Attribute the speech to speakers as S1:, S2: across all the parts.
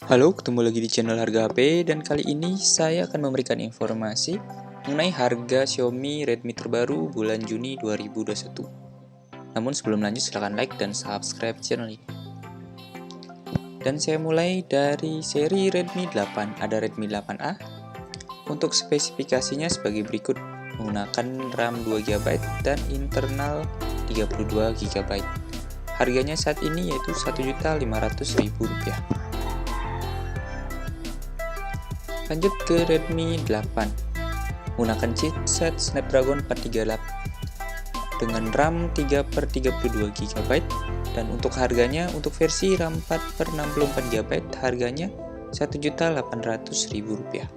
S1: Halo, ketemu lagi di channel Harga HP dan kali ini saya akan memberikan informasi mengenai harga Xiaomi Redmi terbaru bulan Juni 2021. Namun sebelum lanjut silahkan like dan subscribe channel ini. Dan saya mulai dari seri Redmi 8, ada Redmi 8A. Untuk spesifikasinya sebagai berikut, menggunakan RAM 2GB dan internal 32GB. Harganya saat ini yaitu Rp1.500.000. Lanjut ke Redmi 8, menggunakan chipset Snapdragon 438 dengan RAM 3/32GB, dan untuk harganya untuk versi RAM 4/64GB harganya Rp1.800.000.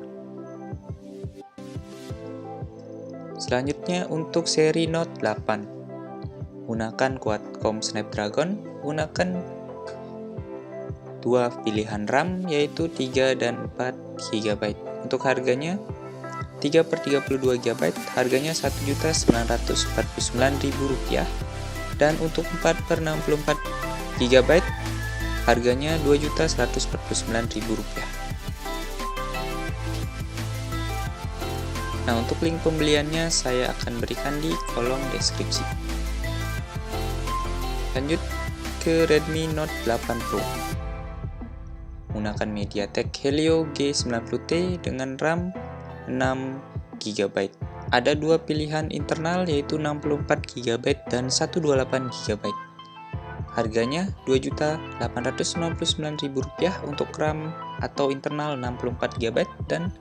S1: Selanjutnya untuk seri Note 8, menggunakan Qualcomm Snapdragon, menggunakan dua pilihan RAM yaitu 3 dan 4GB. Untuk harganya 3/32GB harganya Rp1.949.000, dan untuk 4/64GB harganya Rp2.149.000. Nah, untuk link pembeliannya saya akan berikan di kolom deskripsi. Lanjut ke Redmi Note 8 Pro, menggunakan MediaTek Helio G90T dengan RAM 6GB. Ada dua pilihan internal yaitu 64GB dan 128GB. Harganya Rp2.899.000 untuk RAM atau internal 64GB dan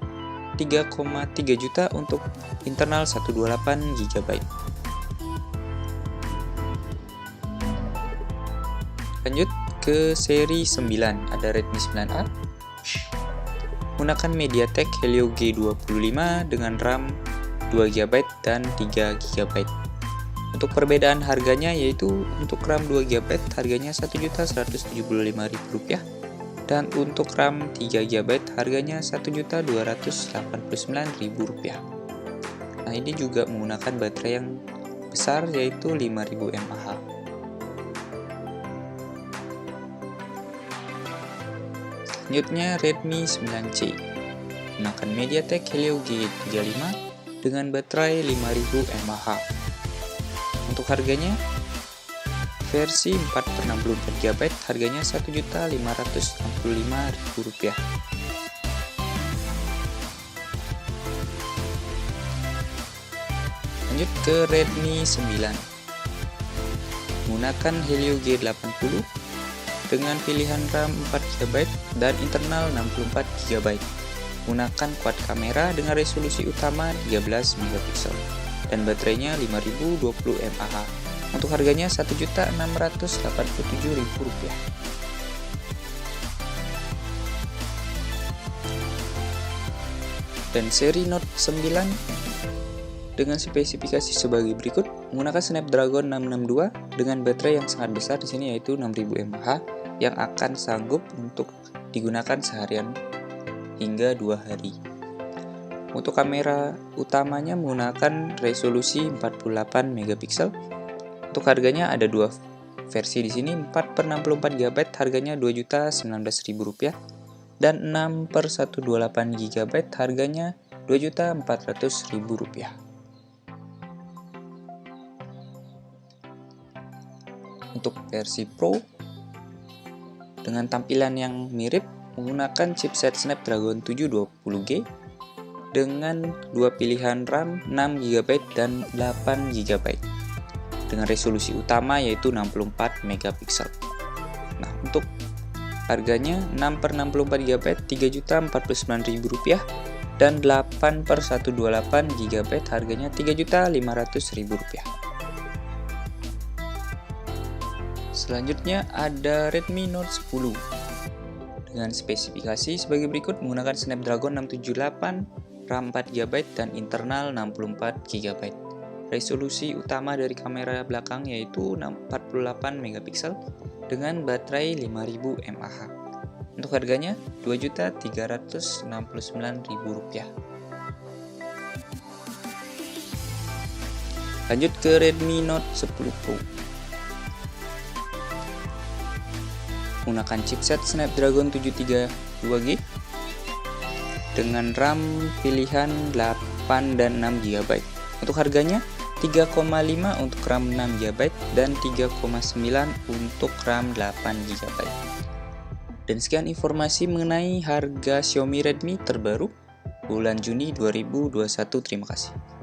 S1: 3,3 juta untuk internal 128GB. Lanjut ke seri 9, ada Redmi 9A, menggunakan MediaTek Helio G25 dengan RAM 2GB dan 3GB. Untuk perbedaan harganya yaitu untuk RAM 2GB harganya Rp1.175.000, dan untuk RAM 3GB harganya Rp1.289.000. Nah, ini juga menggunakan baterai yang besar yaitu 5000 mAh. Selanjutnya Redmi 9C, menggunakan MediaTek Helio G35 dengan baterai 5000 mAh. Untuk harganya versi 4/64GB harganya Rp1.565.000. Lanjut ke Redmi 9, menggunakan Helio G80 dengan pilihan RAM 4GB dan internal 64GB. Menggunakan quad kamera dengan resolusi utama 13MP dan baterainya 5020 mAh. Untuk harganya Rp1.687.000. Dan seri Note 9 dengan spesifikasi sebagai berikut, menggunakan Snapdragon 662 dengan baterai yang sangat besar di sini yaitu 6000 mAh yang akan sanggup untuk digunakan seharian hingga 2 hari. Untuk kamera utamanya menggunakan resolusi 48MP. Untuk harganya ada dua versi di sini, 4/64GB harganya Rp2.019.000 dan 6/128GB harganya Rp2.400.000. Untuk versi Pro dengan tampilan yang mirip, menggunakan chipset Snapdragon 720G dengan dua pilihan RAM 6GB dan 8GB dengan resolusi utama yaitu 64MP. Nah, untuk harganya 6/64GB Rp3.049.000 dan 8/128GB harganya Rp3.500.000. Selanjutnya ada Redmi Note 10 dengan spesifikasi sebagai berikut, menggunakan Snapdragon 678, RAM 4GB dan internal 64GB. Resolusi utama dari kamera belakang yaitu 48MP dengan baterai 5000 mAh. Untuk harganya Rp2.369.000. Lanjut ke Redmi Note 10 Pro, menggunakan chipset Snapdragon 735 2GB dengan RAM pilihan 8 dan 6 GB. Untuk harganya 3,5 untuk RAM 6 GB dan 3,9 untuk RAM 8 GB. Dan sekian informasi mengenai harga Xiaomi Redmi terbaru bulan Juni 2021. Terima kasih.